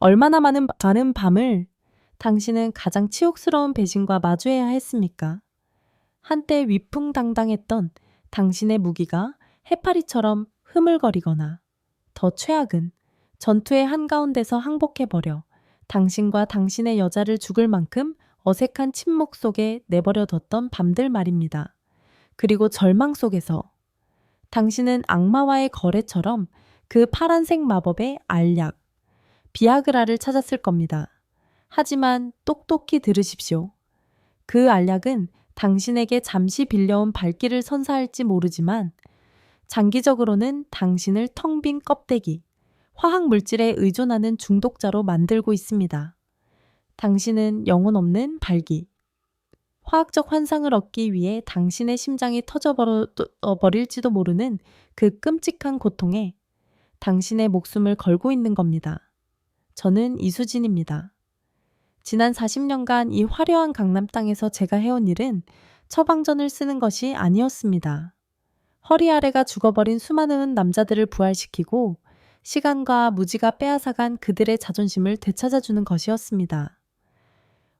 얼마나 많은 밤을 당신은 가장 치욕스러운 배신과 마주해야 했습니까? 한때 위풍당당했던 당신의 무기가 해파리처럼 흐물거리거나 더 최악은 전투의 한가운데서 항복해버려 당신과 당신의 여자를 죽을 만큼 어색한 침묵 속에 내버려뒀던 밤들 말입니다. 그리고 절망 속에서 당신은 악마와의 거래처럼 그 파란색 마법의 알약, 비아그라를 찾았을 겁니다. 하지만 똑똑히 들으십시오. 그 알약은 당신에게 잠시 빌려온 발길을 선사할지 모르지만 장기적으로는 당신을 텅 빈 껍데기, 화학 물질에 의존하는 중독자로 만들고 있습니다. 당신은 영혼 없는 발기, 화학적 환상을 얻기 위해 당신의 심장이 터져버릴지도 모르는 그 끔찍한 고통에 당신의 목숨을 걸고 있는 겁니다. 저는 이수진입니다. 지난 40년간 이 화려한 강남 땅에서 제가 해온 일은 처방전을 쓰는 것이 아니었습니다. 허리 아래가 죽어버린 수많은 남자들을 부활시키고 시간과 무지가 빼앗아간 그들의 자존심을 되찾아주는 것이었습니다.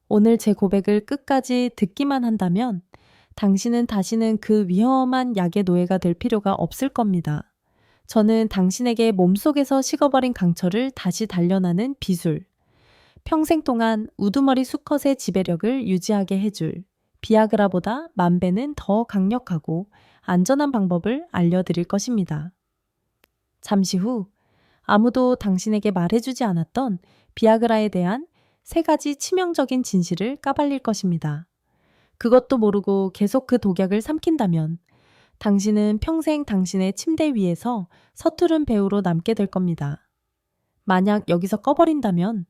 오늘 제 고백을 끝까지 듣기만 한다면 당신은 다시는 그 위험한 약의 노예가 될 필요가 없을 겁니다. 저는 당신에게 몸속에서 식어버린 강철을 다시 단련하는 비술, 평생 동안 우두머리 수컷의 지배력을 유지하게 해줄 비아그라보다 만 배는 더 강력하고 안전한 방법을 알려드릴 것입니다. 잠시 후 아무도 당신에게 말해주지 않았던 비아그라에 대한 3가지 치명적인 진실을 까발릴 것입니다. 그것도 모르고 계속 그 독약을 삼킨다면 당신은 평생 당신의 침대 위에서 서투른 배우로 남게 될 겁니다. 만약 여기서 꺼버린다면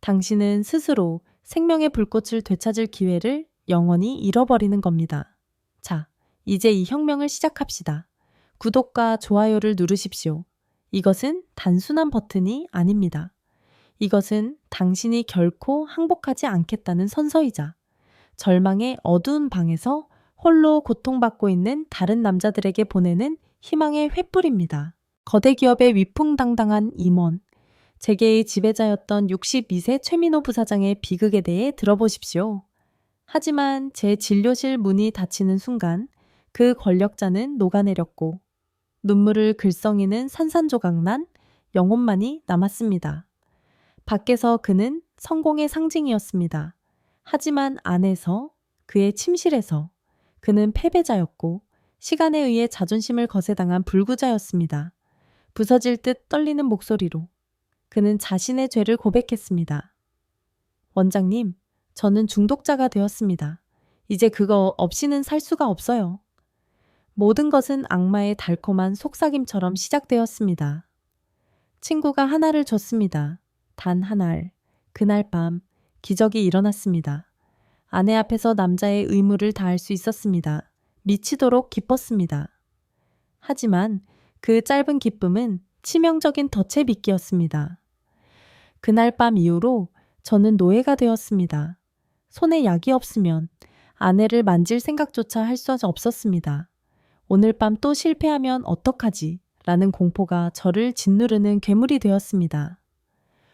당신은 스스로 생명의 불꽃을 되찾을 기회를 영원히 잃어버리는 겁니다. 자, 이제 이 혁명을 시작합시다. 구독과 좋아요를 누르십시오. 이것은 단순한 버튼이 아닙니다. 이것은 당신이 결코 항복하지 않겠다는 선서이자 절망의 어두운 방에서 홀로 고통받고 있는 다른 남자들에게 보내는 희망의 횃불입니다. 거대 기업의 위풍당당한 임원, 재계의 지배자였던 62세 최민호 부사장의 비극에 대해 들어보십시오. 하지만 제 진료실 문이 닫히는 순간 그 권력자는 녹아내렸고 눈물을 글썽이는 산산조각난 영혼만이 남았습니다. 밖에서 그는 성공의 상징이었습니다. 하지만 안에서, 그의 침실에서 그는 패배자였고 시간에 의해 자존심을 거세당한 불구자였습니다. 부서질 듯 떨리는 목소리로 그는 자신의 죄를 고백했습니다. 원장님, 저는 중독자가 되었습니다. 이제 그거 없이는 살 수가 없어요. 모든 것은 악마의 달콤한 속삭임처럼 시작되었습니다. 친구가 하나를 줬습니다. 단 한 알. 그날 밤 기적이 일어났습니다. 아내 앞에서 남자의 의무를 다할 수 있었습니다. 미치도록 기뻤습니다. 하지만 그 짧은 기쁨은 치명적인 덫에 미끼였습니다. 그날 밤 이후로 저는 노예가 되었습니다. 손에 약이 없으면 아내를 만질 생각조차 할 수 없었습니다. 오늘 밤 또 실패하면 어떡하지? 라는 공포가 저를 짓누르는 괴물이 되었습니다.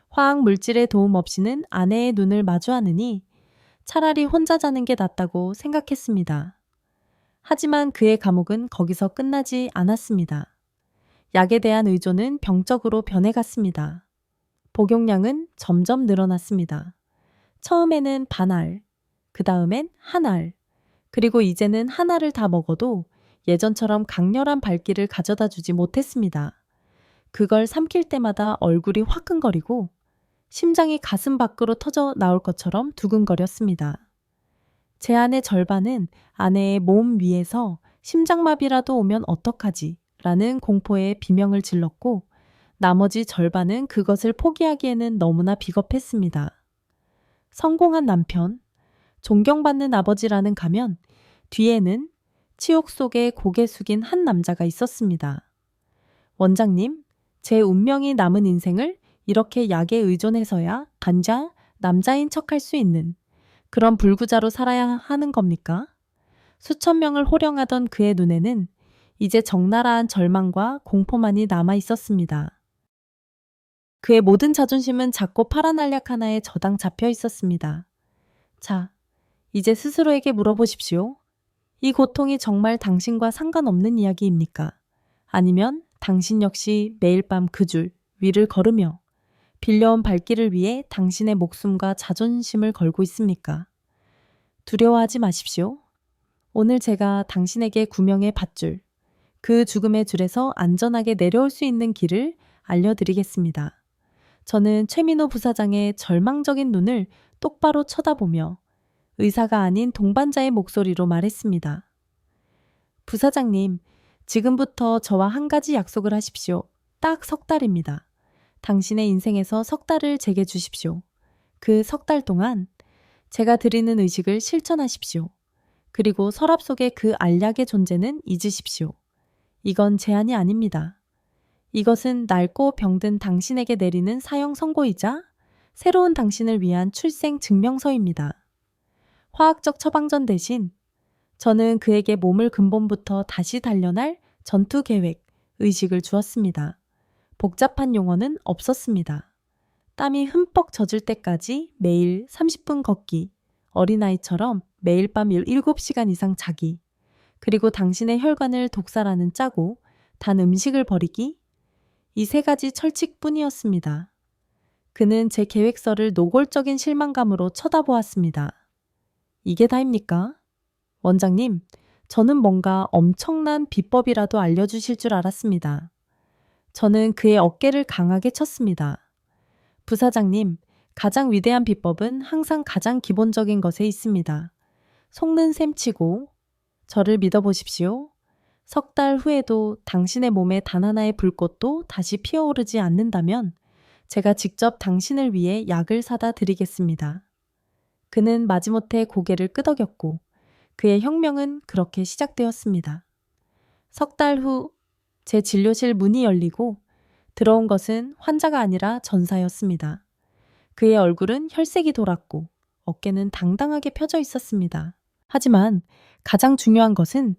화학 물질의 도움 없이는 아내의 눈을 마주하느니 차라리 혼자 자는 게 낫다고 생각했습니다. 하지만 그의 감옥은 거기서 끝나지 않았습니다. 약에 대한 의존은 병적으로 변해갔습니다. 복용량은 점점 늘어났습니다. 처음에는 반 알, 그 다음엔 한 알, 그리고 이제는 한 알을 다 먹어도 예전처럼 강렬한 발기를 가져다 주지 못했습니다. 그걸 삼킬 때마다 얼굴이 화끈거리고 심장이 가슴 밖으로 터져 나올 것처럼 두근거렸습니다. 제 안의 절반은 아내의 몸 위에서 심장마비라도 오면 어떡하지? 라는 공포에 비명을 질렀고 나머지 절반은 그것을 포기하기에는 너무나 비겁했습니다. 성공한 남편, 존경받는 아버지라는 가면 뒤에는 치욕 속에 고개 숙인 한 남자가 있었습니다. 원장님, 제 운명이 남은 인생을 이렇게 약에 의존해서야 남자인 척할 수 있는 그런 불구자로 살아야 하는 겁니까? 수천 명을 호령하던 그의 눈에는 이제 적나라한 절망과 공포만이 남아 있었습니다. 그의 모든 자존심은 작고 파란 알약 하나에 저당 잡혀 있었습니다. 자, 이제 스스로에게 물어보십시오. 이 고통이 정말 당신과 상관없는 이야기입니까? 아니면 당신 역시 매일 밤 그 줄 위를 걸으며 빌려온 발길을 위해 당신의 목숨과 자존심을 걸고 있습니까? 두려워하지 마십시오. 오늘 제가 당신에게 구명의 밧줄, 그 죽음의 줄에서 안전하게 내려올 수 있는 길을 알려드리겠습니다. 저는 최민호 부사장의 절망적인 눈을 똑바로 쳐다보며 의사가 아닌 동반자의 목소리로 말했습니다. 부사장님, 지금부터 저와 한 가지 약속을 하십시오. 딱 3달입니다. 당신의 인생에서 3달을 제게 주십시오. 그 3달 동안 제가 드리는 의식을 실천하십시오. 그리고 서랍 속의 그 알약의 존재는 잊으십시오. 이건 제한이 아닙니다. 이것은 낡고 병든 당신에게 내리는 사형 선고이자 새로운 당신을 위한 출생 증명서입니다. 화학적 처방전 대신 저는 그에게 몸을 근본부터 다시 단련할 전투 계획, 의식을 주었습니다. 복잡한 용어는 없었습니다. 땀이 흠뻑 젖을 때까지 매일 30분 걷기, 어린아이처럼 매일 밤 7시간 이상 자기, 그리고 당신의 혈관을 독살하는 짜고 단 음식을 버리기, 이 3가지 철칙뿐이었습니다. 그는 제 계획서를 노골적인 실망감으로 쳐다보았습니다. 이게 다입니까? 원장님, 저는 뭔가 엄청난 비법이라도 알려주실 줄 알았습니다. 저는 그의 어깨를 강하게 쳤습니다. 부사장님, 가장 위대한 비법은 항상 가장 기본적인 것에 있습니다. 속는 셈 치고 저를 믿어보십시오. 3달 후에도 당신의 몸에 단 하나의 불꽃도 다시 피어오르지 않는다면 제가 직접 당신을 위해 약을 사다 드리겠습니다. 그는 마지못해 고개를 끄덕였고 그의 혁명은 그렇게 시작되었습니다. 3달 후 제 진료실 문이 열리고 들어온 것은 환자가 아니라 전사였습니다. 그의 얼굴은 혈색이 돌았고 어깨는 당당하게 펴져 있었습니다. 하지만 가장 중요한 것은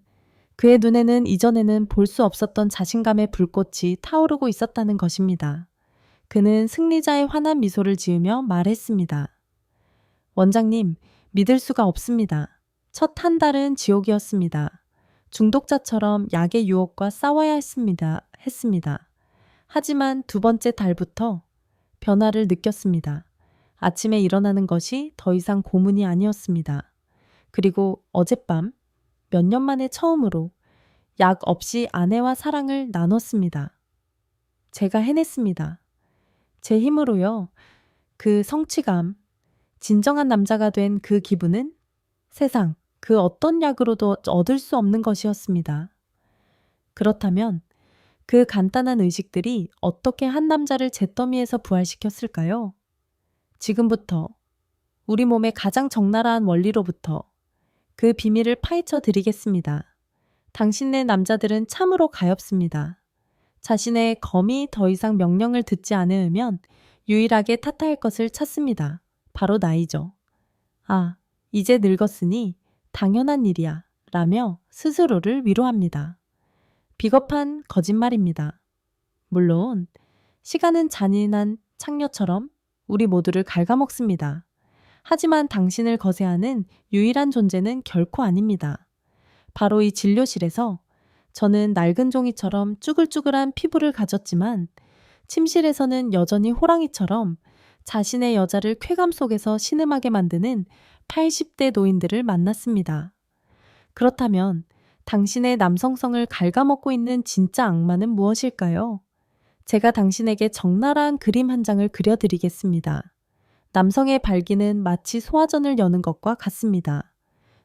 그의 눈에는 이전에는 볼 수 없었던 자신감의 불꽃이 타오르고 있었다는 것입니다. 그는 승리자의 환한 미소를 지으며 말했습니다. 원장님, 믿을 수가 없습니다. 첫 한 달은 지옥이었습니다. 중독자처럼 약의 유혹과 싸워야 했습니다. 하지만 2번째 달부터 변화를 느꼈습니다. 아침에 일어나는 것이 더 이상 고문이 아니었습니다. 그리고 어젯밤 몇 년 만에 처음으로 약 없이 아내와 사랑을 나눴습니다. 제가 해냈습니다. 제 힘으로요. 그 성취감, 진정한 남자가 된 그 기분은 세상 그 어떤 약으로도 얻을 수 없는 것이었습니다. 그렇다면 그 간단한 의식들이 어떻게 한 남자를 잿더미에서 부활시켰을까요? 지금부터 우리 몸의 가장 적나라한 원리로부터 그 비밀을 파헤쳐 드리겠습니다. 당신네 남자들은 참으로 가엾습니다. 자신의 검이 더 이상 명령을 듣지 않으면 유일하게 탓할 것을 찾습니다. 바로 나이죠. 아, 이제 늙었으니 당연한 일이야 라며 스스로를 위로합니다. 비겁한 거짓말입니다. 물론 시간은 잔인한 창녀처럼 우리 모두를 갉아먹습니다. 하지만 당신을 거세하는 유일한 존재는 결코 아닙니다. 바로 이 진료실에서 저는 낡은 종이처럼 쭈글쭈글한 피부를 가졌지만 침실에서는 여전히 호랑이처럼 자신의 여자를 쾌감 속에서 신음하게 만드는 80대 노인들을 만났습니다. 그렇다면 당신의 남성성을 갉아먹고 있는 진짜 악마는 무엇일까요? 제가 당신에게 적나라한 그림 한 장을 그려드리겠습니다. 남성의 발기는 마치 소화전을 여는 것과 같습니다.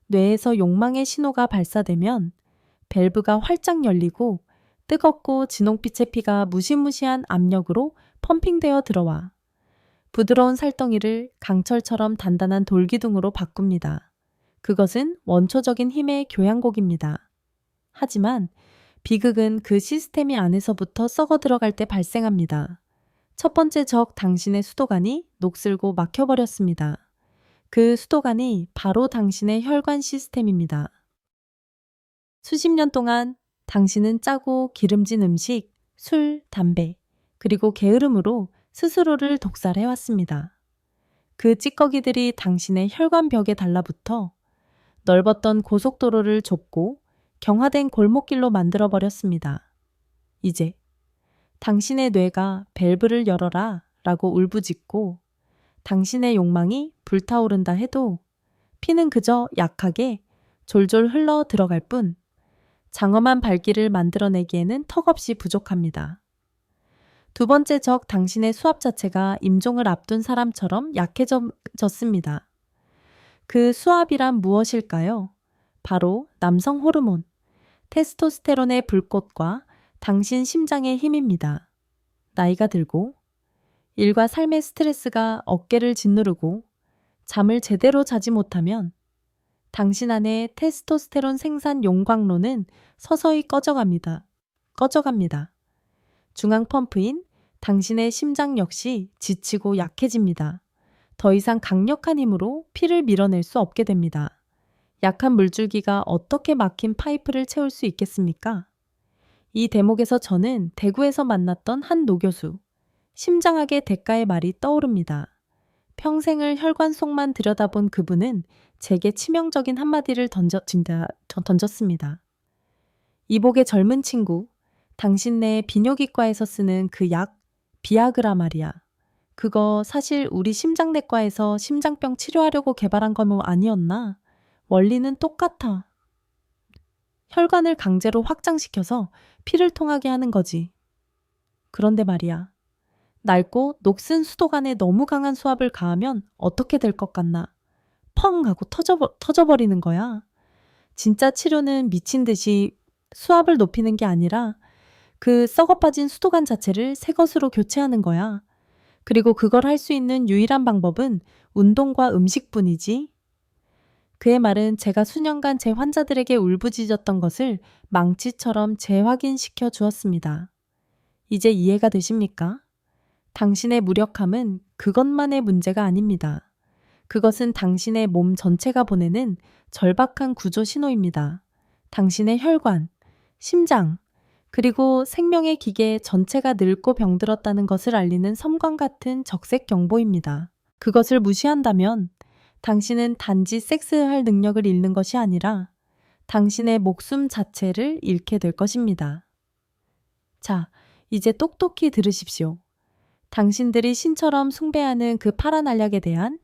뇌에서 욕망의 신호가 발사되면 밸브가 활짝 열리고 뜨겁고 진홍빛의 피가 무시무시한 압력으로 펌핑되어 들어와 부드러운 살덩이를 강철처럼 단단한 돌기둥으로 바꿉니다. 그것은 원초적인 힘의 교향곡입니다. 하지만 비극은 그 시스템이 안에서부터 썩어 들어갈 때 발생합니다. 첫 번째 적 당신의 수도관이 녹슬고 막혀버렸습니다. 그 수도관이 바로 당신의 혈관 시스템입니다. 수십 년 동안 당신은 짜고 기름진 음식, 술, 담배, 그리고 게으름으로 스스로를 독살해왔습니다. 그 찌꺼기들이 당신의 혈관벽에 달라붙어 넓었던 고속도로를 좁고 경화된 골목길로 만들어버렸습니다. 이제 당신의 뇌가 밸브를 열어라 라고 울부짖고 당신의 욕망이 불타오른다 해도 피는 그저 약하게 졸졸 흘러 들어갈 뿐 장엄한 발길을 만들어내기에는 턱없이 부족합니다. 두 번째 적 당신의 수압 자체가 임종을 앞둔 사람처럼 약해졌습니다. 그 수압이란 무엇일까요? 바로 남성 호르몬, 테스토스테론의 불꽃과 당신 심장의 힘입니다. 나이가 들고 일과 삶의 스트레스가 어깨를 짓누르고 잠을 제대로 자지 못하면 당신 안의 테스토스테론 생산 용광로는 서서히 꺼져갑니다. 중앙 펌프인 당신의 심장 역시 지치고 약해집니다. 더 이상 강력한 힘으로 피를 밀어낼 수 없게 됩니다. 약한 물줄기가 어떻게 막힌 파이프를 채울 수 있겠습니까? 이 대목에서 저는 대구에서 만났던 한 노교수, 심장학의 대가의 말이 떠오릅니다. 평생을 혈관 속만 들여다본 그분은 제게 치명적인 한마디를 던졌습니다. 이복의 젊은 친구, 당신네 비뇨기과에서 쓰는 그 약, 비아그라 말이야. 그거 사실 우리 심장내과에서 심장병 치료하려고 개발한 거 아니었나? 원리는 똑같아. 혈관을 강제로 확장시켜서 피를 통하게 하는 거지. 그런데 말이야. 낡고 녹슨 수도 간에 너무 강한 수압을 가하면 어떻게 될 것 같나? 펑 하고 터져버리는 거야. 진짜 치료는 미친 듯이 수압을 높이는 게 아니라 그 썩어빠진 수도관 자체를 새 것으로 교체하는 거야. 그리고 그걸 할 수 있는 유일한 방법은 운동과 음식뿐이지. 그의 말은 제가 수년간 제 환자들에게 울부짖었던 것을 망치처럼 재확인시켜 주었습니다. 이제 이해가 되십니까? 당신의 무력함은 그것만의 문제가 아닙니다. 그것은 당신의 몸 전체가 보내는 절박한 구조 신호입니다. 당신의 혈관, 심장, 그리고 생명의 기계 전체가 늙고 병들었다는 것을 알리는 섬광 같은 적색 경보입니다. 그것을 무시한다면 당신은 단지 섹스할 능력을 잃는 것이 아니라 당신의 목숨 자체를 잃게 될 것입니다. 자, 이제 똑똑히 들으십시오. 당신들이 신처럼 숭배하는 그 파란 알약에 대한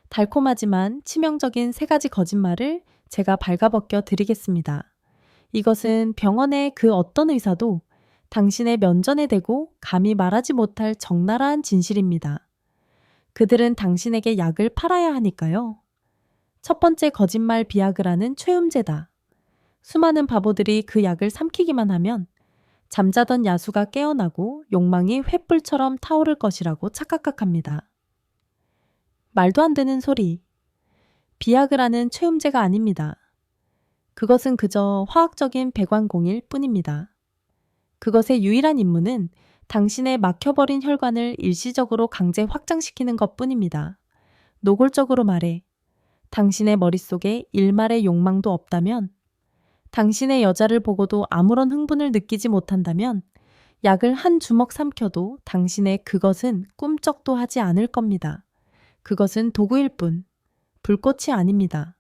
달콤하지만 치명적인 세 가지 거짓말을 제가 발가벗겨 드리겠습니다. 이것은 병원의 그 어떤 의사도 당신의 면전에 대고 감히 말하지 못할 적나라한 진실입니다. 그들은 당신에게 약을 팔아야 하니까요. 첫 번째 거짓말 비아그라는 최음제다. 수많은 바보들이 그 약을 삼키기만 하면 잠자던 야수가 깨어나고 욕망이 횃불처럼 타오를 것이라고 착각합니다. 말도 안 되는 소리. 비아그라는 최음제가 아닙니다. 그것은 그저 화학적인 배관공일 뿐입니다. 그것의 유일한 임무는 당신의 막혀버린 혈관을 일시적으로 강제 확장시키는 것뿐입니다. 노골적으로 말해 당신의 머릿속에 일말의 욕망도 없다면, 당신의 여자를 보고도 아무런 흥분을 느끼지 못한다면 약을 한 주먹 삼켜도 당신의 그것은 꿈쩍도 하지 않을 겁니다. 그것은 도구일 뿐, 불꽃이 아닙니다.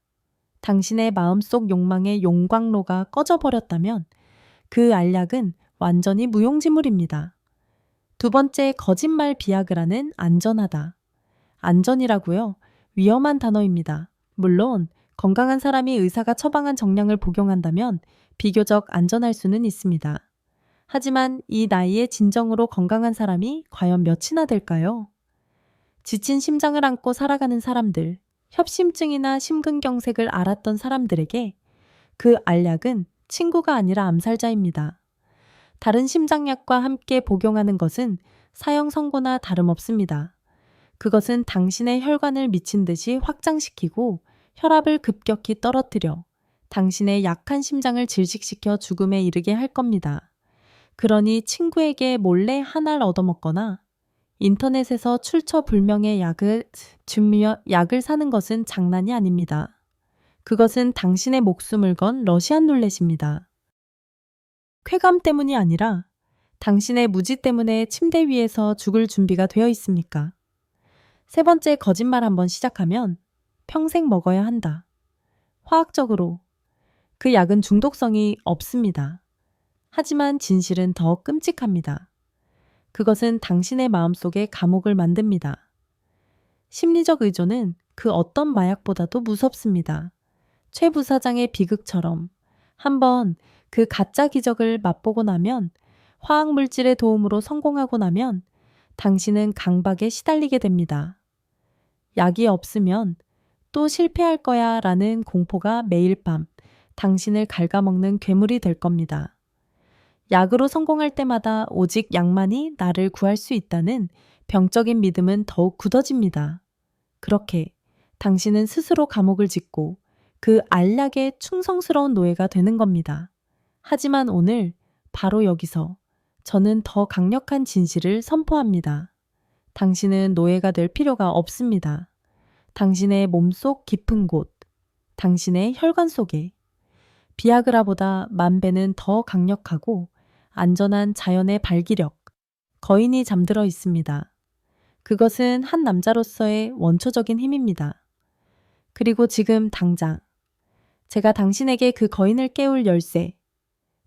당신의 마음속 욕망의 용광로가 꺼져버렸다면 그 알약은 완전히 무용지물입니다. 두 번째 거짓말 비아그라는 안전하다. 안전이라고요? 위험한 단어입니다. 물론 건강한 사람이 의사가 처방한 정량을 복용한다면 비교적 안전할 수는 있습니다. 하지만 이 나이에 진정으로 건강한 사람이 과연 몇이나 될까요? 지친 심장을 안고 살아가는 사람들, 협심증이나 심근경색을 앓았던 사람들에게 그 알약은 친구가 아니라 암살자입니다. 다른 심장약과 함께 복용하는 것은 사형 선고나 다름없습니다. 그것은 당신의 혈관을 미친 듯이 확장시키고 혈압을 급격히 떨어뜨려 당신의 약한 심장을 질식시켜 죽음에 이르게 할 겁니다. 그러니 친구에게 몰래 한 알 얻어먹거나 인터넷에서 출처불명의 약을 사는 것은 장난이 아닙니다. 그것은 당신의 목숨을 건 러시안 룰렛입니다. 쾌감 때문이 아니라 당신의 무지 때문에 침대 위에서 죽을 준비가 되어 있습니까? 세 번째 거짓말 한번 시작하면 평생 먹어야 한다. 화학적으로 그 약은 중독성이 없습니다. 하지만 진실은 더 끔찍합니다. 그것은 당신의 마음속에 감옥을 만듭니다. 심리적 의존은 그 어떤 마약보다도 무섭습니다. 최 부사장의 비극처럼 한번 그 가짜 기적을 맛보고 나면, 화학물질의 도움으로 성공하고 나면 당신은 강박에 시달리게 됩니다. 약이 없으면 또 실패할 거야 라는 공포가 매일 밤 당신을 갉아먹는 괴물이 될 겁니다. 약으로 성공할 때마다 오직 약만이 나를 구할 수 있다는 병적인 믿음은 더욱 굳어집니다. 그렇게 당신은 스스로 감옥을 짓고 그 알약에 충성스러운 노예가 되는 겁니다. 하지만 오늘 바로 여기서 저는 더 강력한 진실을 선포합니다. 당신은 노예가 될 필요가 없습니다. 당신의 몸속 깊은 곳, 당신의 혈관 속에 비아그라보다 만 배는 더 강력하고 안전한 자연의 발기력, 거인이 잠들어 있습니다. 그것은 한 남자로서의 원초적인 힘입니다. 그리고 지금 당장 제가 당신에게 그 거인을 깨울 열쇠,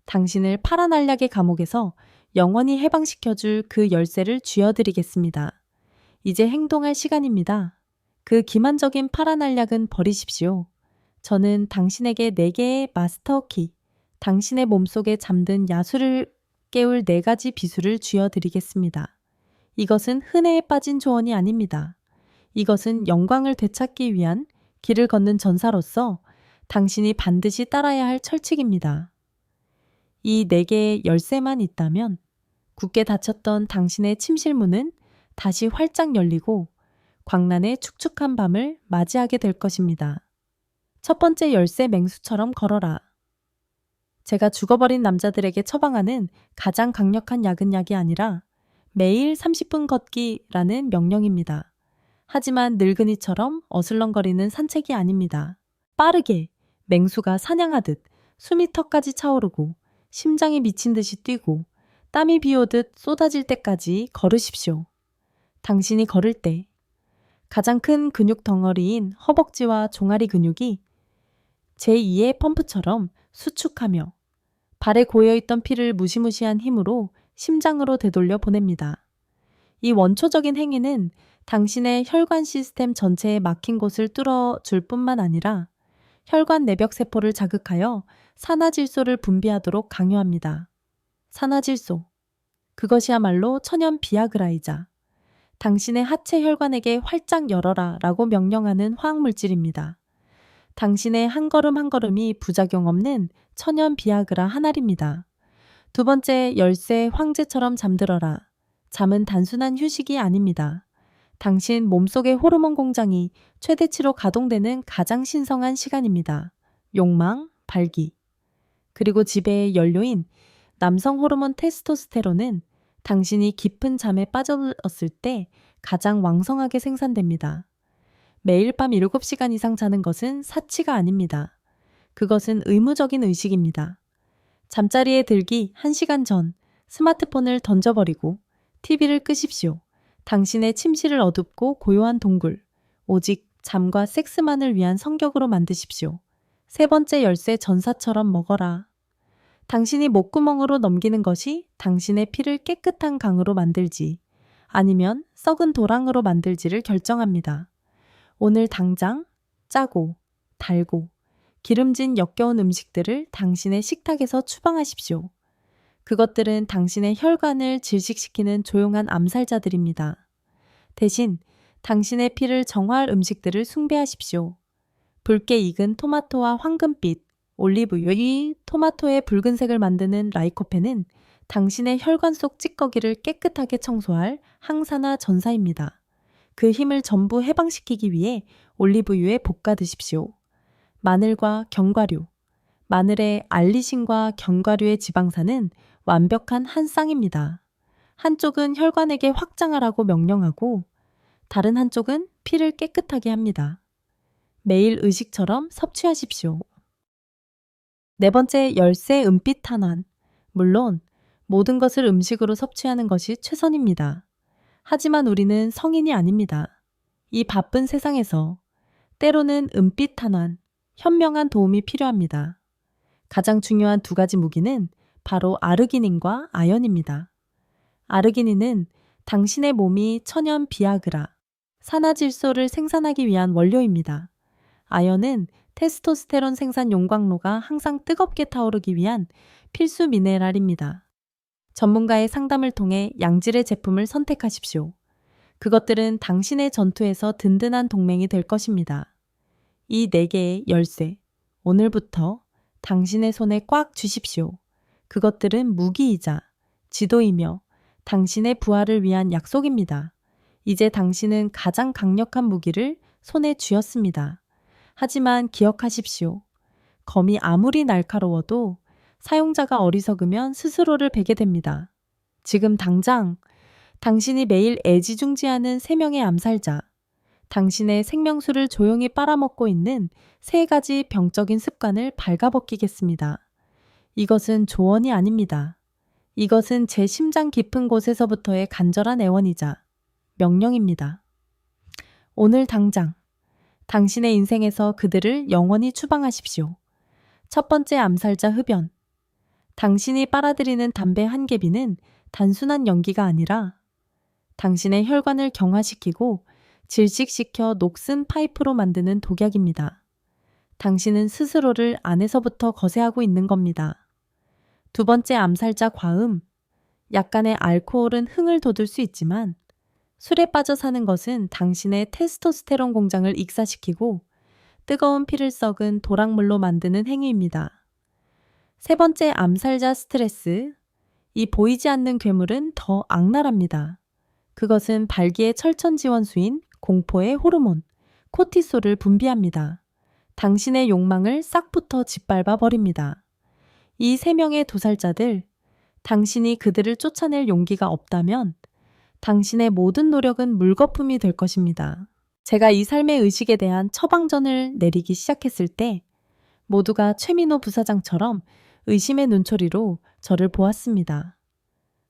당신을 파란 알약의 감옥에서 영원히 해방시켜줄 그 열쇠를 쥐어드리겠습니다. 이제 행동할 시간입니다. 그 기만적인 파란 알약은 버리십시오. 저는 당신에게 4개의 마스터키, 당신의 몸속에 잠든 야수를 깨울 4가지 비수를 쥐어드리겠습니다. 이것은 흔해에 빠진 조언이 아닙니다. 이것은 영광을 되찾기 위한 길을 걷는 전사로서 당신이 반드시 따라야 할 철칙입니다. 이 4개의 열쇠만 있다면 굳게 닫혔던 당신의 침실문은 다시 활짝 열리고 광란의 축축한 밤을 맞이하게 될 것입니다. 첫 번째 열쇠 맹수처럼 걸어라. 제가 죽어버린 남자들에게 처방하는 가장 강력한 약은 약이 아니라 매일 30분 걷기라는 명령입니다. 하지만 늙은이처럼 어슬렁거리는 산책이 아닙니다. 빠르게 맹수가 사냥하듯 숨이 턱까지 차오르고 심장이 미친 듯이 뛰고 땀이 비오듯 쏟아질 때까지 걸으십시오. 당신이 걸을 때 가장 큰 근육 덩어리인 허벅지와 종아리 근육이 제2의 펌프처럼 수축하며 발에 고여있던 피를 무시무시한 힘으로 심장으로 되돌려 보냅니다. 이 원초적인 행위는 당신의 혈관 시스템 전체에 막힌 곳을 뚫어줄 뿐만 아니라 혈관 내벽 세포를 자극하여 산화질소를 분비하도록 강요합니다. 산화질소. 그것이야말로 천연 비아그라이자 당신의 하체 혈관에게 활짝 열어라 라고 명령하는 화학물질입니다. 당신의 한 걸음 한 걸음이 부작용 없는 천연 비아그라 한 알입니다. 두 번째 열쇠 황제처럼 잠들어라. 잠은 단순한 휴식이 아닙니다. 당신 몸속의 호르몬 공장이 최대치로 가동되는 가장 신성한 시간입니다. 욕망, 발기. 그리고 지배의 연료인 남성 호르몬 테스토스테론은 당신이 깊은 잠에 빠졌을 때 가장 왕성하게 생산됩니다. 매일 밤 7시간 이상 자는 것은 사치가 아닙니다. 그것은 의무적인 의식입니다. 잠자리에 들기 1시간 전 스마트폰을 던져버리고 TV를 끄십시오. 당신의 침실을 어둡고 고요한 동굴, 오직 잠과 섹스만을 위한 성격으로 만드십시오. 세 번째 열쇠 전사처럼 먹어라. 당신이 목구멍으로 넘기는 것이 당신의 피를 깨끗한 강으로 만들지 아니면 썩은 도랑으로 만들지를 결정합니다. 오늘 당장 짜고 달고 기름진 역겨운 음식들을 당신의 식탁에서 추방하십시오. 그것들은 당신의 혈관을 질식시키는 조용한 암살자들입니다. 대신 당신의 피를 정화할 음식들을 숭배하십시오. 붉게 익은 토마토와 황금빛, 올리브유이 토마토의 붉은색을 만드는 라이코펜은 당신의 혈관 속 찌꺼기를 깨끗하게 청소할 항산화 전사입니다. 그 힘을 전부 해방시키기 위해 올리브유에 볶아 드십시오. 마늘과 견과류, 마늘의 알리신과 견과류의 지방산은 완벽한 한 쌍입니다. 한쪽은 혈관에게 확장하라고 명령하고 다른 한쪽은 피를 깨끗하게 합니다. 매일 의식처럼 섭취하십시오. 네 번째 열쇠 은빛 탄환. 물론 모든 것을 음식으로 섭취하는 것이 최선입니다. 하지만 우리는 성인이 아닙니다. 이 바쁜 세상에서 때로는 은빛 탄환, 현명한 도움이 필요합니다. 가장 중요한 두 가지 무기는 바로 아르기닌과 아연입니다. 아르기닌은 당신의 몸이 천연 비아그라, 산화질소를 생산하기 위한 원료입니다. 아연은 테스토스테론 생산 용광로가 항상 뜨겁게 타오르기 위한 필수 미네랄입니다. 전문가의 상담을 통해 양질의 제품을 선택하십시오. 그것들은 당신의 전투에서 든든한 동맹이 될 것입니다. 이 4개의 열쇠, 오늘부터 당신의 손에 꽉 쥐십시오. 그것들은 무기이자 지도이며 당신의 부활을 위한 약속입니다. 이제 당신은 가장 강력한 무기를 손에 쥐었습니다. 하지만 기억하십시오. 검이 아무리 날카로워도 사용자가 어리석으면 스스로를 베게 됩니다. 지금 당장 당신이 매일 애지중지하는 3명의 암살자, 당신의 생명수를 조용히 빨아먹고 있는 3가지 병적인 습관을 발가벗기겠습니다. 이것은 조언이 아닙니다. 이것은 제 심장 깊은 곳에서부터의 간절한 애원이자 명령입니다. 오늘 당장 당신의 인생에서 그들을 영원히 추방하십시오. 첫 번째 암살자 흡연. 당신이 빨아들이는 담배 한 개비는 단순한 연기가 아니라 당신의 혈관을 경화시키고 질식시켜 녹슨 파이프로 만드는 독약입니다. 당신은 스스로를 안에서부터 거세하고 있는 겁니다. 두 번째 암살자 과음. 약간의 알코올은 흥을 돋을 수 있지만 술에 빠져 사는 것은 당신의 테스토스테론 공장을 익사시키고 뜨거운 피를 썩은 도락물로 만드는 행위입니다. 세 번째 암살자 스트레스. 이 보이지 않는 괴물은 더 악랄합니다. 그것은 발기의 철천지원수인 공포의 호르몬, 코티솔을 분비합니다. 당신의 욕망을 싹부터 짓밟아 버립니다. 이 3명의 도살자들, 당신이 그들을 쫓아낼 용기가 없다면 당신의 모든 노력은 물거품이 될 것입니다. 제가 이 삶의 의식에 대한 처방전을 내리기 시작했을 때 모두가 최민호 부사장처럼 의심의 눈초리로 저를 보았습니다.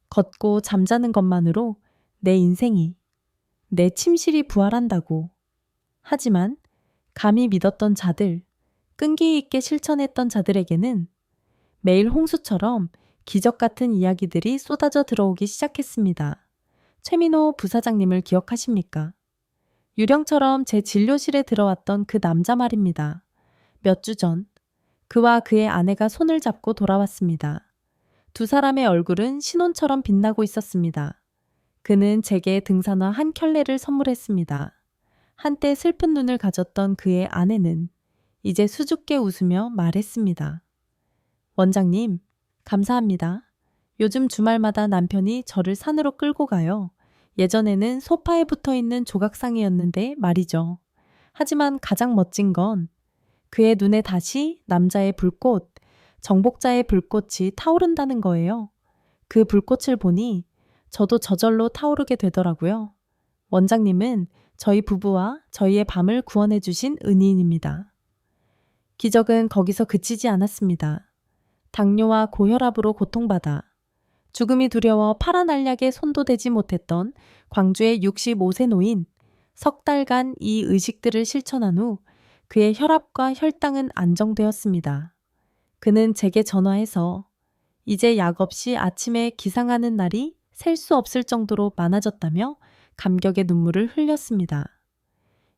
걷고 잠자는 것만으로 내 인생이, 내 침실이 부활한다고. 하지만 감히 믿었던 자들, 끈기 있게 실천했던 자들에게는 매일 홍수처럼 기적 같은 이야기들이 쏟아져 들어오기 시작했습니다. 최민호 부사장님을 기억하십니까? 유령처럼 제 진료실에 들어왔던 그 남자 말입니다. 몇 주 전, 그와 그의 아내가 손을 잡고 돌아왔습니다. 두 사람의 얼굴은 신혼처럼 빛나고 있었습니다. 그는 제게 등산화 한 켤레를 선물했습니다. 한때 슬픈 눈을 가졌던 그의 아내는 이제 수줍게 웃으며 말했습니다. 원장님, 감사합니다. 요즘 주말마다 남편이 저를 산으로 끌고 가요. 예전에는 소파에 붙어 있는 조각상이었는데 말이죠. 하지만 가장 멋진 건 그의 눈에 다시 남자의 불꽃, 정복자의 불꽃이 타오른다는 거예요. 그 불꽃을 보니 저도 저절로 타오르게 되더라고요. 원장님은 저희 부부와 저희의 밤을 구원해 주신 은인입니다. 기적은 거기서 그치지 않았습니다. 당뇨와 고혈압으로 고통받아 죽음이 두려워 파란 알약에 손도 대지 못했던 광주의 65세 노인, 석 달간 이 의식들을 실천한 후 그의 혈압과 혈당은 안정되었습니다. 그는 제게 전화해서 이제 약 없이 아침에 기상하는 날이 셀 수 없을 정도로 많아졌다며 감격의 눈물을 흘렸습니다.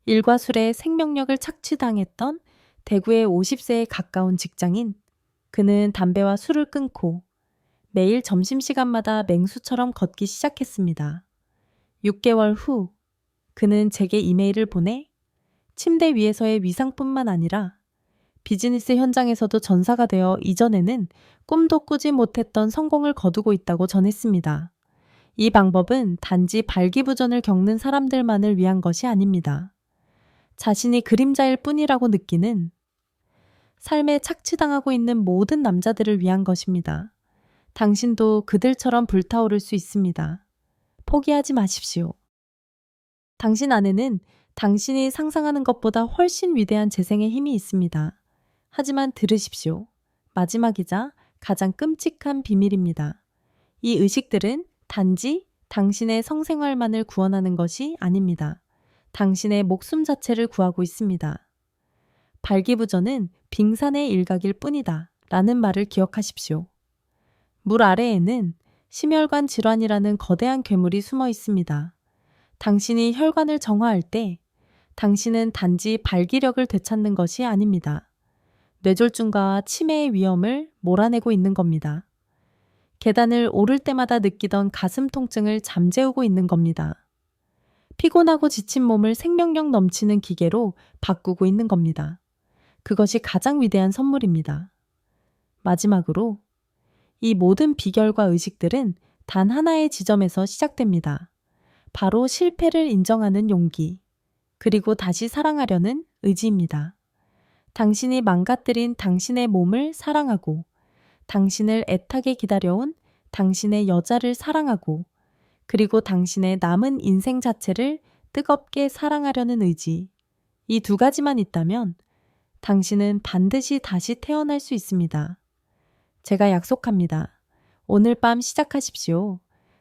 일과 술에 생명력을 착취당했던 대구의 50세에 가까운 직장인, 그는 담배와 술을 끊고 매일 점심시간마다 맹수처럼 걷기 시작했습니다. 6개월 후 그는 제게 이메일을 보내 침대 위에서의 위상뿐만 아니라 비즈니스 현장에서도 전사가 되어 이전에는 꿈도 꾸지 못했던 성공을 거두고 있다고 전했습니다. 이 방법은 단지 발기부전을 겪는 사람들만을 위한 것이 아닙니다. 자신이 그림자일 뿐이라고 느끼는 삶에 착취당하고 있는 모든 남자들을 위한 것입니다. 당신도 그들처럼 불타오를 수 있습니다. 포기하지 마십시오. 당신 안에는 당신이 상상하는 것보다 훨씬 위대한 재생의 힘이 있습니다. 하지만 들으십시오. 마지막이자 가장 끔찍한 비밀입니다. 이 의식들은 단지 당신의 성생활만을 구원하는 것이 아닙니다. 당신의 목숨 자체를 구하고 있습니다. 발기부전은 빙산의 일각일 뿐이다 라는 말을 기억하십시오. 물 아래에는 심혈관 질환이라는 거대한 괴물이 숨어 있습니다. 당신이 혈관을 정화할 때 당신은 단지 발기력을 되찾는 것이 아닙니다. 뇌졸중과 치매의 위험을 몰아내고 있는 겁니다. 계단을 오를 때마다 느끼던 가슴 통증을 잠재우고 있는 겁니다. 피곤하고 지친 몸을 생명력 넘치는 기계로 바꾸고 있는 겁니다. 그것이 가장 위대한 선물입니다. 마지막으로 이 모든 비결과 의식들은 단 하나의 지점에서 시작됩니다. 바로 실패를 인정하는 용기, 그리고 다시 사랑하려는 의지입니다. 당신이 망가뜨린 당신의 몸을 사랑하고, 당신을 애타게 기다려온 당신의 여자를 사랑하고, 그리고 당신의 남은 인생 자체를 뜨겁게 사랑하려는 의지. 이 두 가지만 있다면 당신은 반드시 다시 태어날 수 있습니다. 제가 약속합니다. 오늘 밤 시작하십시오.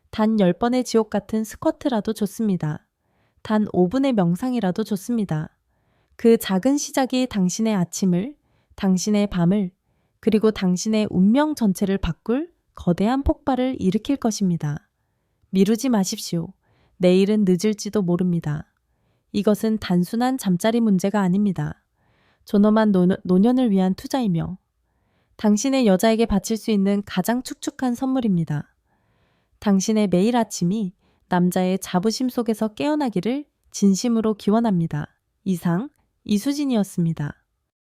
단 10번의 지옥 같은 스쿼트라도 좋습니다. 단 5분의 명상이라도 좋습니다. 그 작은 시작이 당신의 아침을, 당신의 밤을, 그리고 당신의 운명 전체를 바꿀 거대한 폭발을 일으킬 것입니다. 미루지 마십시오. 내일은 늦을지도 모릅니다. 이것은 단순한 잠자리 문제가 아닙니다. 존엄한 노년을 위한 투자이며 당신의 여자에게 바칠 수 있는 가장 축축한 선물입니다. 당신의 매일 아침이 남자의 자부심 속에서 깨어나기를 진심으로 기원합니다. 이상 이수진이었습니다.